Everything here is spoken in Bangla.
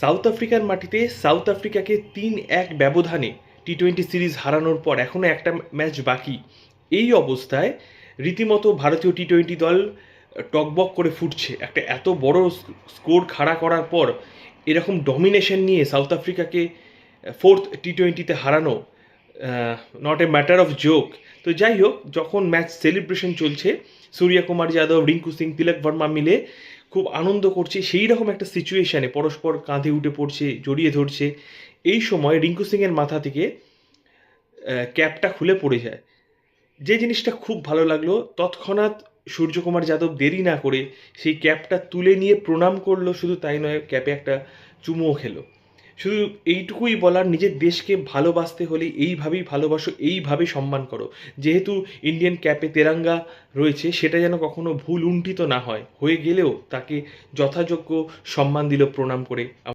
সাউথ আফ্রিকার মাটিতে সাউথ আফ্রিকাকে ৩-১ ব্যবধানে টি-20 সিরিজ হারানোর পর এখনও একটা ম্যাচ বাকি। এই অবস্থায় রীতিমতো ভারতীয় টি-20 দল টগবগ করে ফুটছে। একটা এত বড় স্কোর খাড়া করার পর এরকম ডমিনেশন নিয়ে সাউথ আফ্রিকাকে ফোর্থ টি-20তে হারানো not a matter of joke. তো যাই হোক, যখন ম্যাচ সেলিব্রেশন চলছে, সূর্যকুমার যাদব, রিঙ্কু সিং, তিলক ভার্মা মিলে খুব আনন্দ করছে, সেই রকম একটা সিচুয়েশানে পরস্পর কাঁধে উঠে পড়ছে, জড়িয়ে ধরছে। এই সময় রিঙ্কু সিংয়ের মাথা থেকে ক্যাপটা খুলে পড়ে যায়। যে জিনিসটা খুব ভালো লাগলো, তৎক্ষণাৎ সূর্যকুমার যাদব দেরি না করে সেই ক্যাপটা তুলে নিয়ে প্রণাম করলো। শুধু তাই নয়, ক্যাপে একটা চুমুও খেলো। শুধু এইটুকুই বলার, নিজের দেশকে ভালোবাসতে হলে এইভাবেই ভালোবাসো, এইভাবে সম্মান করো। যেহেতু ইন্ডিয়ান ক্যাপে তেরাঙ্গা রয়েছে, সেটা যেন কখনো ভুল উন্ঠিত না হয়, হয়ে গেলেও তাকে যথাযোগ্য সম্মান দিল প্রণাম করে।